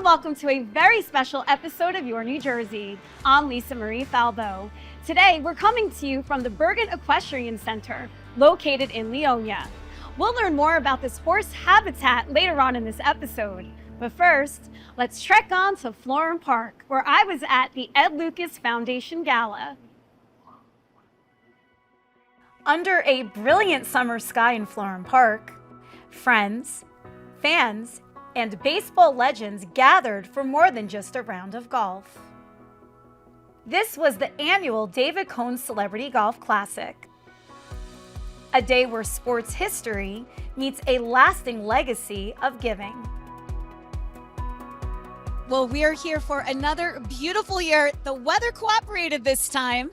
and welcome to a very special episode of Your New Jersey. I'm Lisa Marie Falbo. Today, we're coming to you from the Bergen Equestrian Center, located in Leonia. We'll learn more about this horse habitat later on in this episode. But first, let's trek on to Florham Park, where I was at the Ed Lucas Foundation Gala. Under a brilliant summer sky in Florham Park, friends, fans, and baseball legends gathered for more than just a round of golf. This was the annual David Cohn Celebrity Golf Classic, a day where sports history meets a lasting legacy of giving. Well, we are here for another beautiful year. The weather cooperated this time.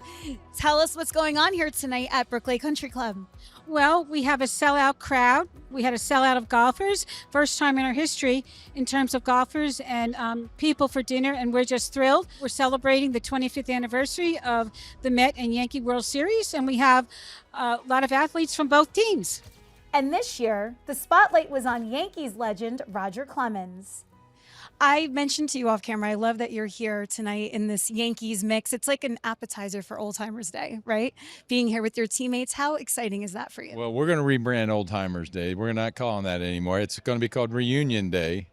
Tell us what's going on here tonight at Brooklyn Country Club. Well, we have a sellout crowd. We had a sellout of golfers, first time in our history in terms of golfers and people for dinner, and we're just thrilled. We're celebrating the 25th anniversary of the Met and Yankee World Series, and we have a lot of athletes from both teams. And this year, the spotlight was on Yankees legend Roger Clemens. I mentioned to you off camera, I love that you're here tonight in this Yankees mix. It's like an appetizer for Old Timers Day, right? Being here with your teammates. How exciting is that for you? Well, we're going to rebrand Old Timers Day. We're not calling that anymore. It's going to be called Reunion Day.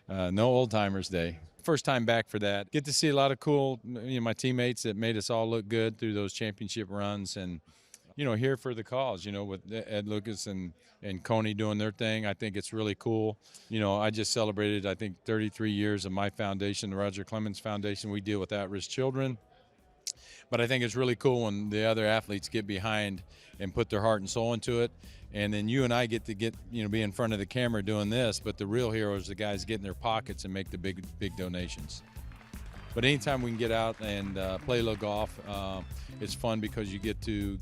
No Old Timers Day. First time back for that. Get to see a lot of cool, my teammates that made us all look good through those championship runs, and here for the cause, with Ed Lucas and Coney doing their thing. I think it's really cool. I just celebrated, 33 years of my foundation, the Roger Clemens Foundation. We deal with at-risk children. But I think it's really cool when the other athletes get behind and put their heart and soul into it. And then you and I get to be in front of the camera doing this, but the real heroes are the guys get in their pockets and make the big donations. But anytime we can get out and play a little golf, it's fun because you get to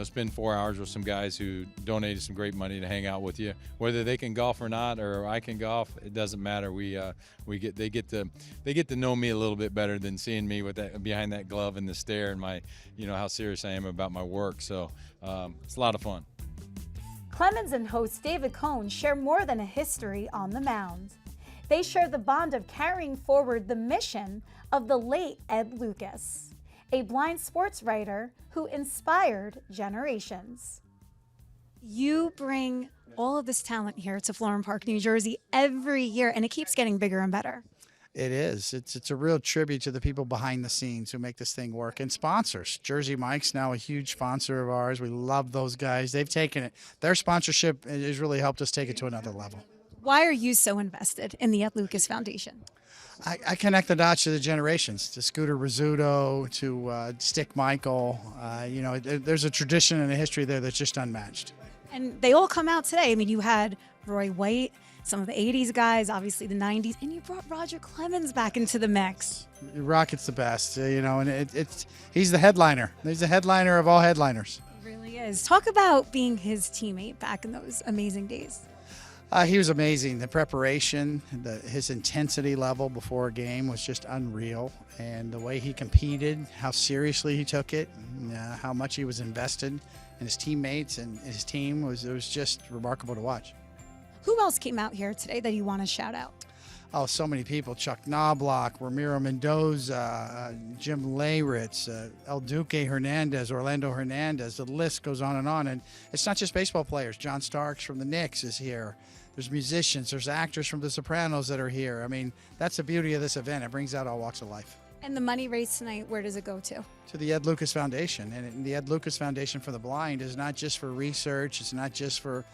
spend 4 hours with some guys who donated some great money to hang out with you. Whether they can golf or not, or I can golf, it doesn't matter. They get to know me a little bit better than seeing me with that behind that glove and the stare and my, how serious I am about my work. So it's a lot of fun. Clemens and host David Cohn share more than a history on the mound. They share the bond of carrying forward the mission of the late Ed Lucas, a blind sports writer who inspired generations. You bring all of this talent here to Florham Park, New Jersey every year, and it keeps getting bigger and better. It is. It's a real tribute to the people behind the scenes who make this thing work, and sponsors. Jersey Mike's now a huge sponsor of ours. We love those guys. They've taken it. Their sponsorship has really helped us take it to another level. Why are you so invested in the Ed Lucas Foundation? I connect the dots to the generations, to Scooter Rizzuto, to Stick Michael. There's a tradition and a history there that's just unmatched. And they all come out today. I mean, you had Roy White, some of the 80s guys, obviously the 90s, and you brought Roger Clemens back into the mix. Rocket's the best, and he's the headliner. He's the headliner of all headliners. He really is. Talk about being his teammate back in those amazing days. He was amazing. The preparation, his intensity level before a game was just unreal. And the way he competed, how seriously he took it, how much he was invested in his teammates and his team, it was just remarkable to watch. Who else came out here today that you want to shout out? Oh, so many people. Chuck Knobloch, Ramiro Mendoza, Jim Leyritz, El Duque Hernandez, Orlando Hernandez. The list goes on. And it's not just baseball players. John Starks from the Knicks is here. There's musicians, there's actors from The Sopranos that are here. I mean, that's the beauty of this event. It brings out all walks of life. And the money raised tonight, where does it go to? To the Ed Lucas Foundation. And the Ed Lucas Foundation for the Blind is not just for research. It's not just for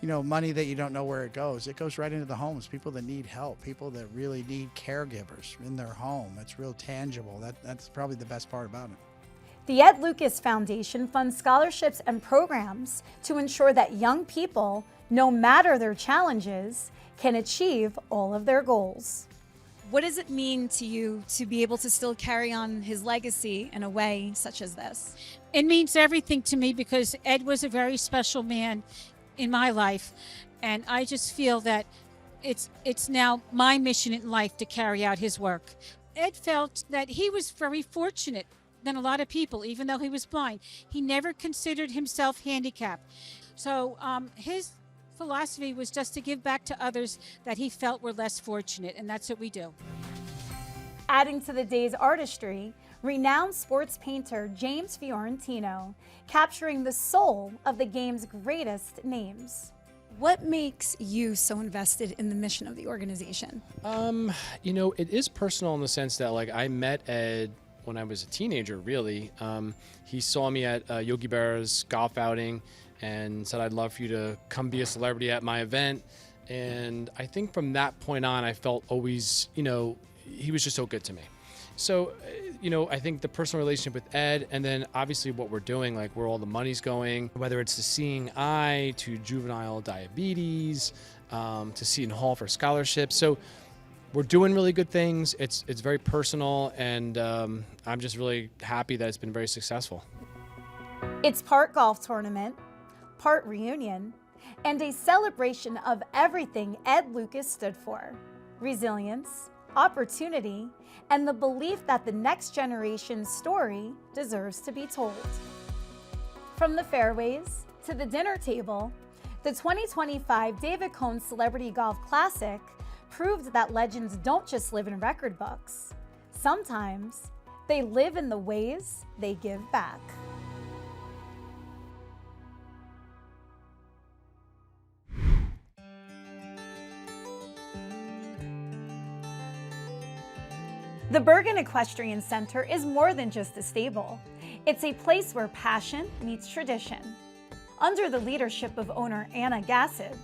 money that you don't know where it goes. It goes right into the homes, people that need help, people that really need caregivers in their home. It's real tangible. That's probably the best part about it. The Ed Lucas Foundation funds scholarships and programs to ensure that young people, no matter their challenges, can achieve all of their goals. What does it mean to you to be able to still carry on his legacy in a way such as this? It means everything to me because Ed was a very special man in my life, and I just feel that it's now my mission in life to carry out his work. Ed felt that he was very fortunate than a lot of people, even though he was blind. He never considered himself handicapped. So his philosophy was just to give back to others that he felt were less fortunate, and that's what we do. Adding to the day's artistry, renowned sports painter James Fiorentino, capturing the soul of the game's greatest names. What makes you so invested in the mission of the organization? It is personal in the sense that, like, I met Ed when I was a teenager, really. He saw me at Yogi Berra's golf outing and said, I'd love for you to come be a celebrity at my event. And I think from that point on, I felt always, he was just so good to me. So, I think the personal relationship with Ed, and then obviously what we're doing, like where all the money's going, whether it's the Seeing Eye, to juvenile diabetes, to Seton Hall for scholarships. So we're doing really good things. It's very personal, and I'm just really happy that it's been very successful. It's part golf tournament, part reunion, and a celebration of everything Ed Lucas stood for: resilience, opportunity, and the belief that the next generation's story deserves to be told. From the fairways to the dinner table, the 2025 David Cohn Celebrity Golf Classic proved that legends don't just live in record books. Sometimes they live in the ways they give back. The Bergen Equestrian Center is more than just a stable. It's a place where passion meets tradition. Under the leadership of owner Anna Gassib,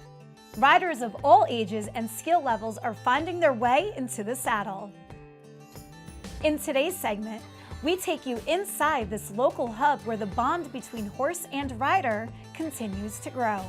riders of all ages and skill levels are finding their way into the saddle. In today's segment, we take you inside this local hub where the bond between horse and rider continues to grow.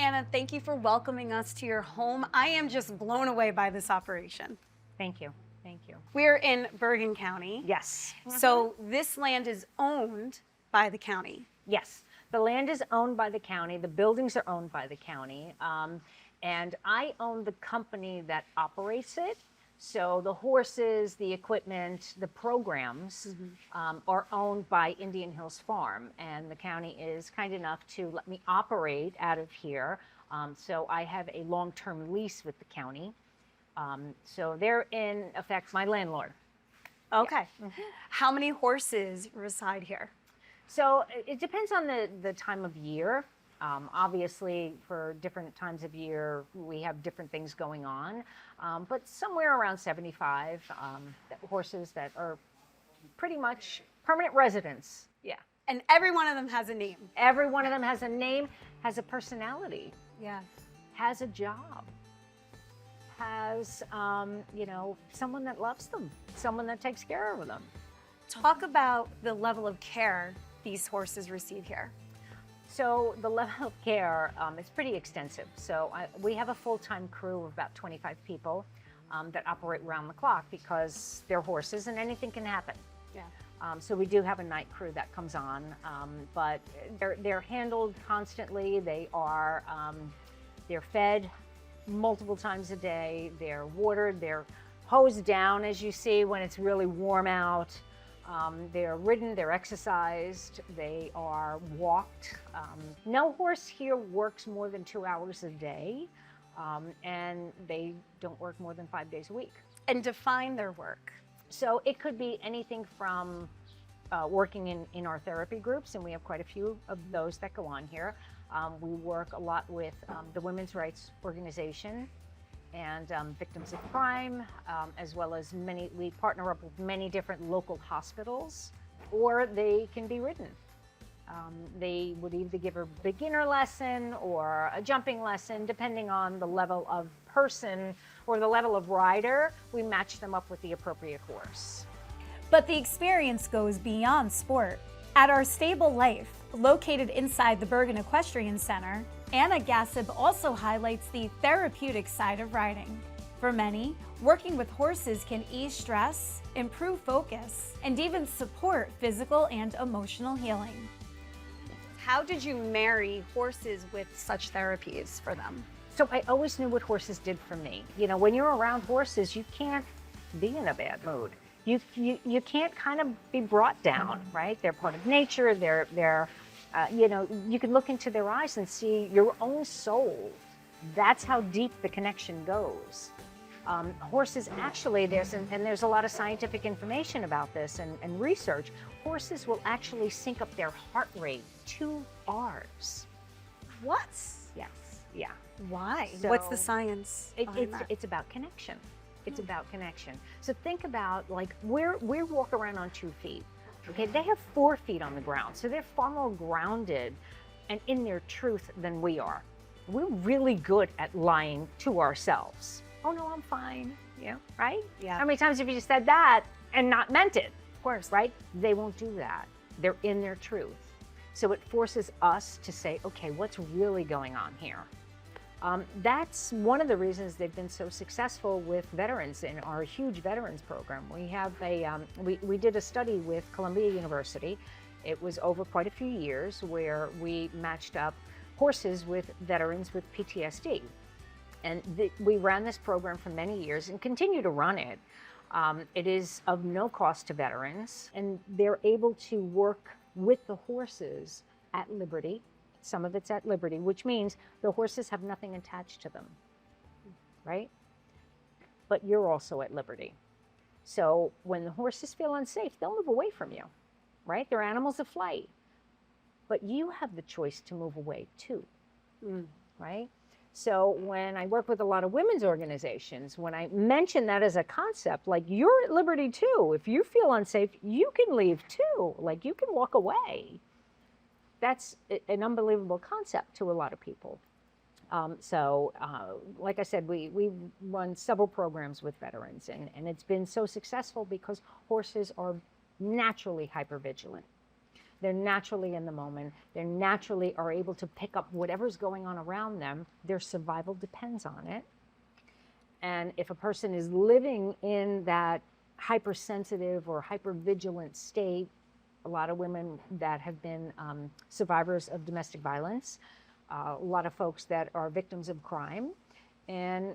Anna, thank you for welcoming us to your home. I am just blown away by this operation. Thank you. Thank you. We're in Bergen County. Yes. So this land is owned by the county. Yes. The land is owned by the county. The buildings are owned by the county. And I own the company that operates it. So the horses, the equipment, the programs are owned by Indian Hills Farm, and the county is kind enough to let me operate out of here. So I have a long-term lease with the county. So they're in effect my landlord. Okay. Yeah. How many horses reside here? So it depends on the time of year. Obviously, for different times of year, we have different things going on, but somewhere around 75 horses that are pretty much permanent residents. Yeah, and every one of them has a name. Every one of them has a name, has a personality, yeah, has a job, has, someone that loves them, someone that takes care of them. Talk about the level of care these horses receive here. So the level of care is pretty extensive. So we have a full-time crew of about 25 people that operate around the clock because they're horses and anything can happen. Yeah. So we do have a night crew that comes on, but they're handled constantly. They're fed multiple times a day. They're watered. They're hosed down, as you see, when it's really warm out. They're ridden, they're exercised, they are walked. No horse here works more than 2 hours a day, and they don't work more than 5 days a week. And define their work. So it could be anything from working in our therapy groups, and we have quite a few of those that go on here. We work a lot with the Women's Rights Organization and victims of crime, as well as we partner up with many different local hospitals, or they can be ridden. They would either give a beginner lesson or a jumping lesson, depending on the level of person or the level of rider. We match them up with the appropriate horse. But the experience goes beyond sport. At our stable life, located inside the Bergen Equestrian Center, Anna Gassib also highlights the therapeutic side of riding. For many, working with horses can ease stress, improve focus, and even support physical and emotional healing. How did you marry horses with such therapies for them? So I always knew what horses did for me. When you're around horses, you can't be in a bad mood. You can't kind of be brought down, right? They're part of nature. They're You know, you can look into their eyes and see your own soul. That's how deep the connection goes. Horses actually, there's a lot of scientific information about this and research. Horses will actually sync up their heart rate to ours. What? Yes, yeah. Why? So What's the science behind that? It's about connection. It's about connection. So think about, like, we walk around on 2 feet. Okay, they have 4 feet on the ground, so they're far more grounded and in their truth than we are. We're really good at lying to ourselves. Oh no, I'm fine. Yeah, right? Yeah. How many times have you just said that and not meant it? Of course. Right? They won't do that. They're in their truth. So it forces us to say, okay, what's really going on here? That's one of the reasons they've been so successful with veterans in our huge veterans program. We have we did a study with Columbia University. It was over quite a few years where we matched up horses with veterans with PTSD. And we ran this program for many years and continue to run it. It is of no cost to veterans, and they're able to work with the horses at liberty. Some of it's at liberty, which means the horses have nothing attached to them, right? But you're also at liberty. So when the horses feel unsafe, they'll move away from you, right? They're animals of flight. But you have the choice to move away too, right? So when I work with a lot of women's organizations, when I mention that as a concept, like, you're at liberty too. If you feel unsafe, you can leave too. Like, you can walk away. That's an unbelievable concept to a lot of people. Like I said, we run several programs with veterans, and it's been so successful because horses are naturally hypervigilant. They're naturally in the moment. They naturally are able to pick up whatever's going on around them. Their survival depends on it. And if a person is living in that hypersensitive or hypervigilant state, a lot of women that have been survivors of domestic violence, a lot of folks that are victims of crime, and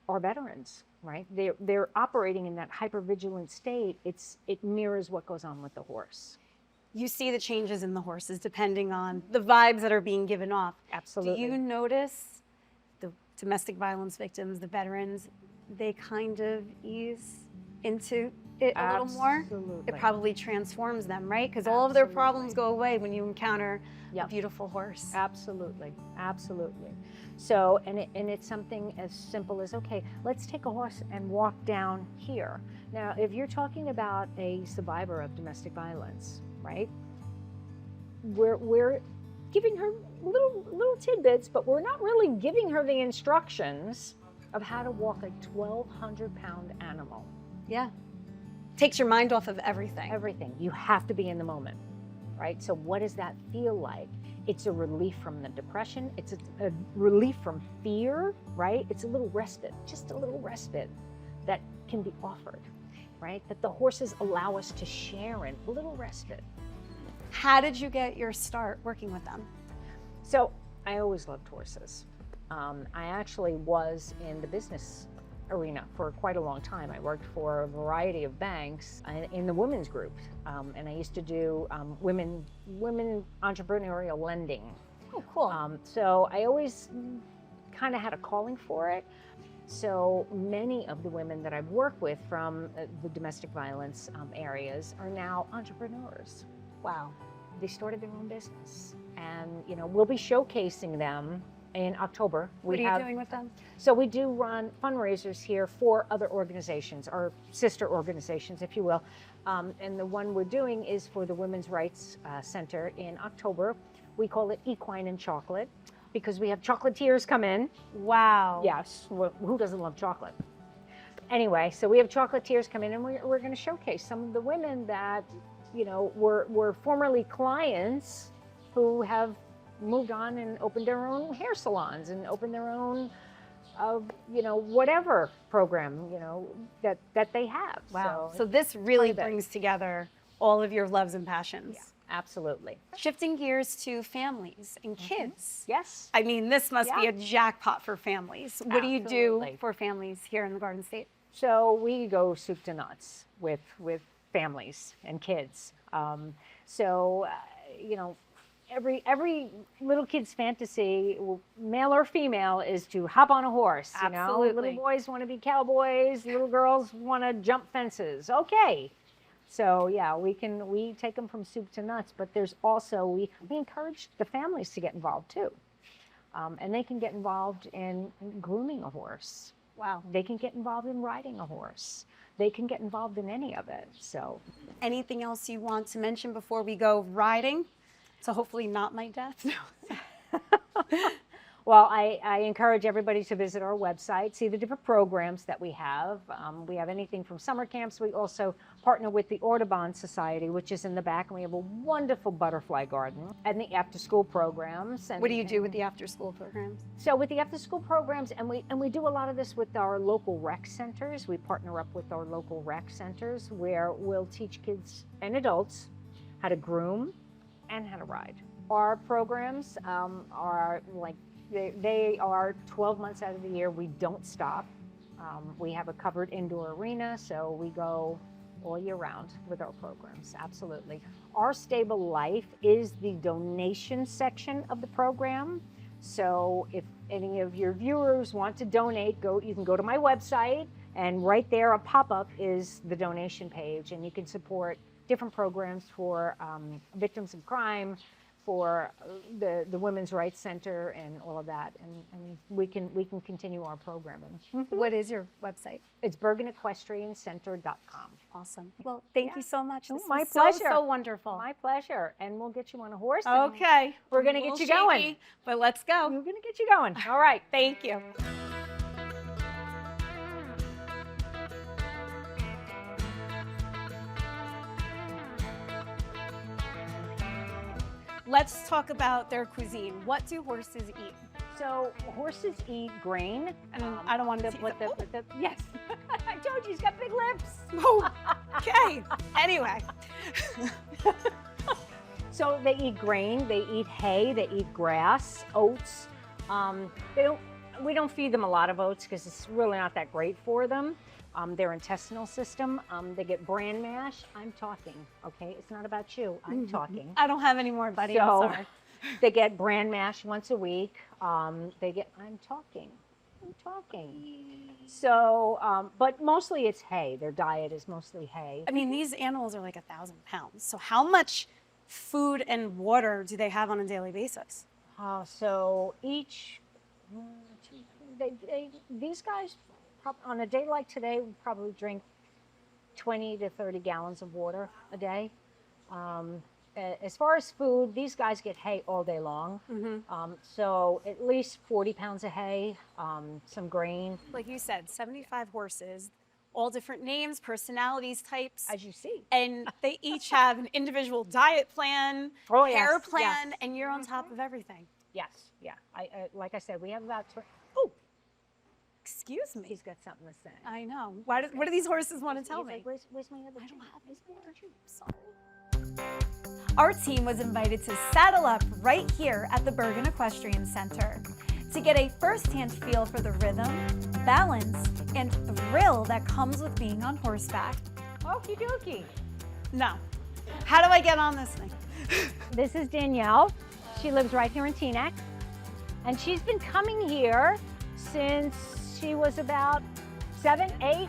are veterans, right? They're operating in that hypervigilant state. It mirrors what goes on with the horse. You see the changes in the horses depending on the vibes that are being given off. Absolutely. Do you notice the domestic violence victims, the veterans, they kind of ease into it a little more? Absolutely. It probably transforms them, right? Because all of their problems go away when you encounter a beautiful horse. Absolutely, absolutely. So, and it's something as simple as, okay, let's take a horse and walk down here. Now, if you're talking about a survivor of domestic violence, right? We're giving her little tidbits, but we're not really giving her the instructions of how to walk a 1,200-pound animal. Yeah. Takes your mind off of everything. Everything. You have to be in the moment, right? So what does that feel like? It's a relief from the depression. It's a relief from fear, right? It's a little respite, just a little respite that can be offered, right? That the horses allow us to share in, a little respite. How did you get your start working with them? So I always loved horses. I actually was in the business arena for quite a long time. I worked for a variety of banks in the women's group, and I used to do women entrepreneurial lending. Oh, cool. So I always kind of had a calling for it. So many of the women that I've worked with from the domestic violence areas are now entrepreneurs. Wow. They started their own business, and we'll be showcasing them in October. What are you doing with them? So we do run fundraisers here for other organizations, or sister organizations, if you will. And the one we're doing is for the Women's Rights Center in October. We call it Equine and Chocolate, because we have chocolatiers come in. Wow. Yes, who doesn't love chocolate? Anyway, so we have chocolatiers come in, and we're going to showcase some of the women that were formerly clients who have moved on and opened their own hair salons and opened their own, whatever program, that they have. Wow. So this really brings together all of your loves and passions. Yeah, absolutely. Shifting gears to families and kids. Yes. I mean, this must be a jackpot for families. What do you do Absolutely. for families here in the Garden State? So we go soup to nuts with families and kids. every little kid's fantasy, male or female, is to hop on a horse. You know, Absolutely. little boys want to be cowboys. Little girls want to jump fences. Okay. So yeah, we take them from soup to nuts, but there's also, we encourage the families to get involved too. And they can get involved in grooming a horse. Wow. They can get involved in riding a horse. They can get involved in any of it. So Anything else you want to mention before we go riding? So hopefully not my death. well, I encourage everybody to visit our website, see the different programs that we have. We have anything from summer camps. We also partner with the Audubon Society, which is in the back, and we have a wonderful butterfly garden, and the after-school programs. And, What do you do with the after-school programs? So with the after-school programs, and we do a lot of this with our local rec centers. We partner up with our local rec centers where we'll teach kids and adults how to groom and how to ride. Our programs are like, they are 12 months out of the year. We don't stop. We have a covered indoor arena, so we go all year round with our programs, absolutely. Our Stable Life is the donation section of the program. So if any of your viewers want to donate, you can go to my website, and right there, a pop-up is the donation page, and you can support different programs for victims of crime, for the Women's Rights Center and all of that, and we can continue our programming. What is your website? It's BergenEquestrianCenter.com. Awesome. Well, thank you so much. Oh, This my was pleasure. So wonderful. My pleasure. And we'll get you on a horse. and Okay. We're going to A get you little going. shaky, but let's go. We're going to get you going. All right. Thank you. Let's talk about their cuisine. What do horses eat? So horses eat grain. And I don't want to Yes. I told you, he's got big lips. Oh, okay. Anyway. So they eat grain, they eat hay, they eat grass, oats. We don't feed them a lot of oats because it's really not that great for them. Their intestinal system, they get bran mash. I'm talking, okay? It's not about you. I'm talking. I don't have any more, buddy. I'm So sorry. they get bran mash once a week. I'm talking. So, but mostly it's hay. Their diet is mostly hay. I mean, these animals are like 1,000 pounds. So how much food and water do they have on a daily basis? So each, these guys, on a day like today, would probably drink 20 to 30 gallons of water a day. As far as food, these guys get hay all day long. So at least 40 pounds of hay, some grain. Like you said, 75 horses, all different names, personalities, types. As you see. And they each have an individual diet plan, Oh, care yes, plan, yes. and you're on top of everything. Yes, yeah. Like I said, we have about, Excuse me. he's got something to say. I know. What do these horses want to tell He's me? like, where's my other I don't treat? have Where's my other treat? Sorry. Our team was invited to saddle up right here at the Bergen Equestrian Center to get a first-hand feel for the rhythm, balance, and thrill that comes with being on horseback. Okie dokie. No. How do I get on this thing? This is Danielle. She lives right here in Teaneck. And she's been coming here since she was about 7, 8.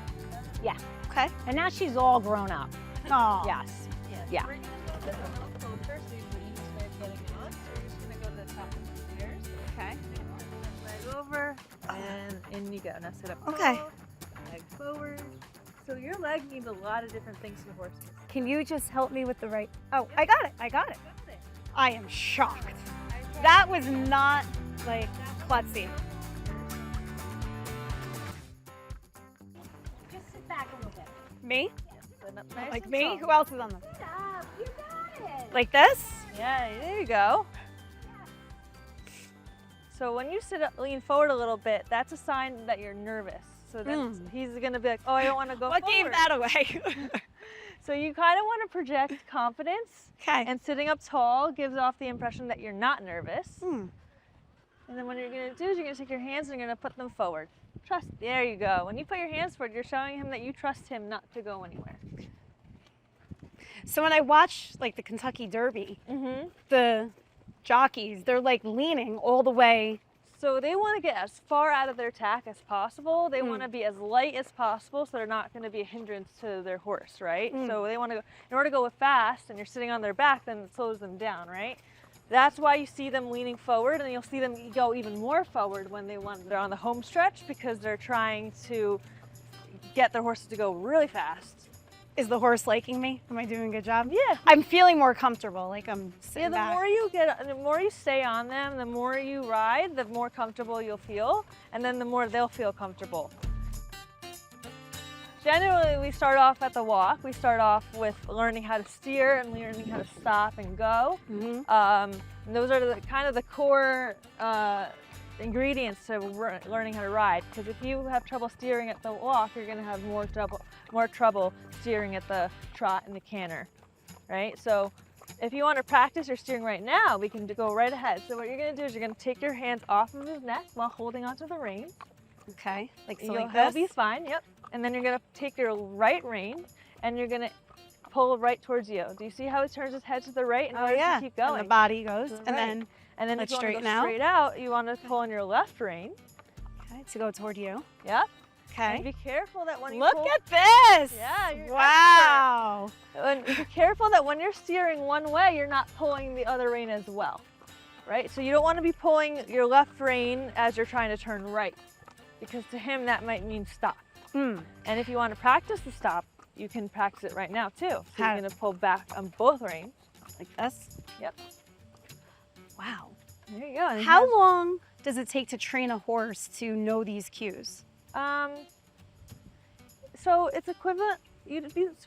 Yeah. Okay. And now she's all grown up. Oh. Yes. Yeah. Okay. Leg over and in you go. Now sit up. Okay. Tall, leg forward. So your leg needs a lot of different things in horses. Can you just help me with the right? Oh, I got it. I got it. I am shocked. That was not like klutzy. Just sit back a little bit. Me? Sit up nice Like and me? tall. Who else is on this? Stop. You got it. Like this? Yeah, there you go. So when you sit up, lean forward a little bit, that's a sign that you're nervous. So that's, he's gonna be like, oh, I don't want to go What forward. gave that away? So you kind of want to project confidence, Okay. and sitting up tall gives off the impression that you're not nervous. Hmm. And then what you're gonna do is you're gonna take your hands and you're gonna put them forward. Trust, there you go. When you put your hands forward, you're showing him that you trust him not to go anywhere. So when I watch like the Kentucky Derby, the jockeys. They're like leaning all the way. So they want to get as far out of their tack as possible. They want to be as light as possible, so they're not going to be a hindrance to their horse, right? So they want to go, in order to go fast and you're sitting on their back, then it slows them down, right? That's why you see them leaning forward, and you'll see them go even more forward when they're on the home stretch, because they're trying to get their horses to go really fast. Is the horse liking me? Am I doing a good job? Yeah. I'm feeling more comfortable, like I'm sitting The back. the more you stay on them, the more you ride, the more comfortable you'll feel, and then the more they'll feel comfortable. Generally, we start off at the walk. We start off with learning how to steer and learning how to stop and go. And those are kind of the core ingredients to learning how to ride. Because if you have trouble steering at the walk, you're going to have more trouble steering at the trot and the canter, right? So if you want to practice your steering right now, we can go right ahead. So what you're going to do is you're going to take your hands off of his neck while holding onto the rein. Okay, like so, He'll like this? be fine, yep. And then you're going to take your right rein and you're going to pull right towards you. Do you see how he turns his head to the right and Oh yeah, keep going? and the body goes, To the and right. then And then if let's you want to straighten go out. straight out, you want to pull on your left rein. okay, to go toward you. Yep. Okay. And be careful that when you Look pull, at this! Yeah, you're wow. and be careful that when you're steering one way, you're not pulling the other rein as well, right? So you don't want to be pulling your left rein as you're trying to turn right, because to him that might mean stop. And if you want to practice the stop, you can practice it right now too. So How? you're going to pull back on both reins. Like this? Yep. Wow. There you go. And How long does it take to train a horse to know these cues? So it's equivalent.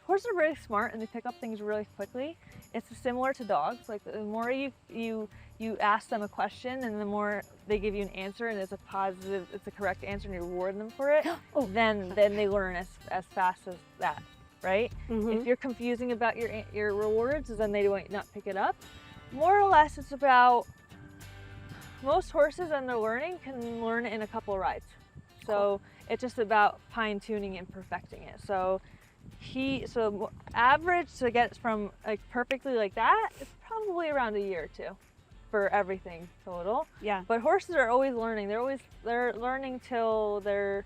Horses are very smart and they pick up things really quickly. It's similar to dogs. Like the more you ask them a question and the more they give you an answer and it's a correct answer and you reward them for it, then they learn as fast as that, right? If you're confusing about your rewards, then they might not pick it up. More or less, it's about most horses and their learning can learn in a couple of rides. So it's just about fine tuning and perfecting it. So average to get from like perfectly like that is probably around a year or two for everything total. Yeah. But horses are always learning. They're learning till they're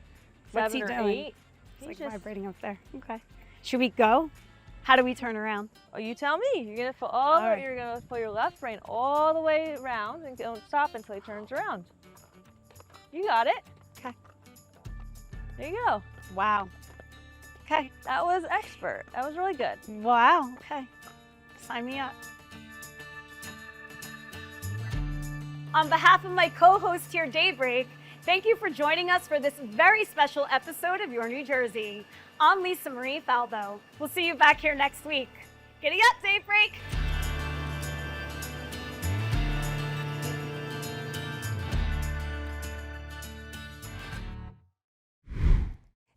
What's 7 he or doing? 8. It's like vibrating up there. Okay. Should we go? How do we turn around? Oh, you tell me. You're gonna pull right. You're gonna pull your left rein all the way around and don't stop until he turns around. You got it. Okay. There you go. Wow. Okay. That was expert. That was really good. Wow. Okay. Sign me up. On behalf of my co-host here, Daybreak, thank you for joining us for this very special episode of Your New Jersey. I'm Lisa Marie Faldo. We'll see you back here next week. Giddy up, Daybreak!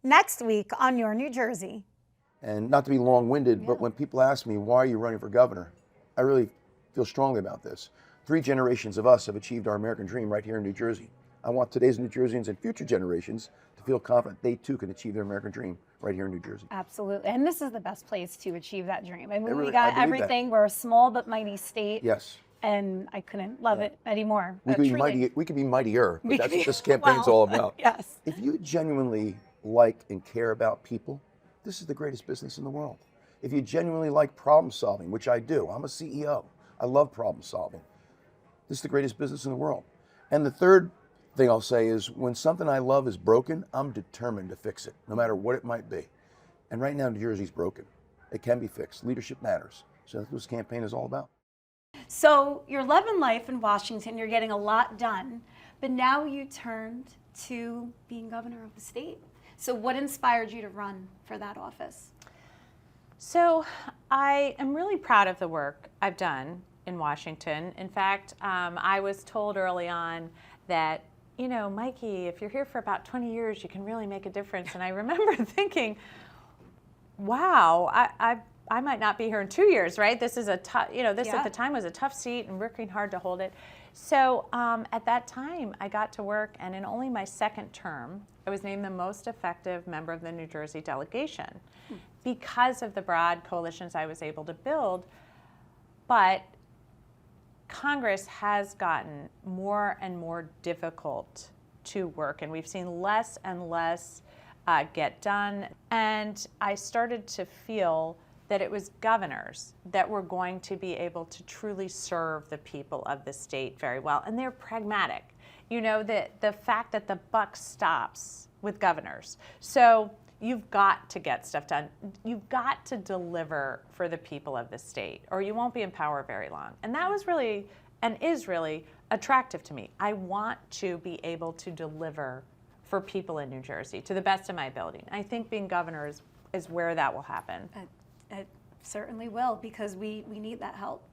Next week on Your New Jersey. And not to be long-winded, but when people ask me, why are you running for governor? I really feel strongly about this. 3 generations of us have achieved our American dream right here in New Jersey. I want today's New Jerseyans and future generations to feel confident they too can achieve their American dream right here in New Jersey. Absolutely. And this is the best place to achieve that dream. I mean, Really, we got I believe everything. We're a small but mighty state. Yes. And I couldn't love it anymore. We could be Truly. we could be mightier, but that's what this Well, campaign's all about. Yes. If you genuinely like and care about people, this is the greatest business in the world. If you genuinely like problem solving, which I do, I'm a CEO. I love problem solving. This is the greatest business in the world. And the third thing I'll say is when something I love is broken, I'm determined to fix it, no matter what it might be. And right now, New Jersey's broken. It can be fixed. Leadership matters. So that's what this campaign is all about. So you're loving life in Washington. You're getting a lot done. But now you turned to being governor of the state. So what inspired you to run for that office? So I am really proud of the work I've done in Washington. In fact, I was told early on that, you know, Mikey, if you're here for about 20 years, you can really make a difference. And I remember thinking, wow, I might not be here in 2 years, right? This is a tough, you know, this at the time was a tough seat and working hard to hold it. So at that time, I got to work, and in only my second term, I was named the most effective member of the New Jersey delegation because of the broad coalitions I was able to build. But Congress has gotten more and more difficult to work, and we've seen less and less get done. And I started to feel that it was governors that were going to be able to truly serve the people of the state very well. And they're pragmatic. You know, the fact that the buck stops with governors. So you've got to get stuff done. You've got to deliver for the people of the state, or you won't be in power very long. And that was really, and is really, attractive to me. I want to be able to deliver for people in New Jersey to the best of my ability. I think being governor is where that will happen. It certainly will, because we need that help.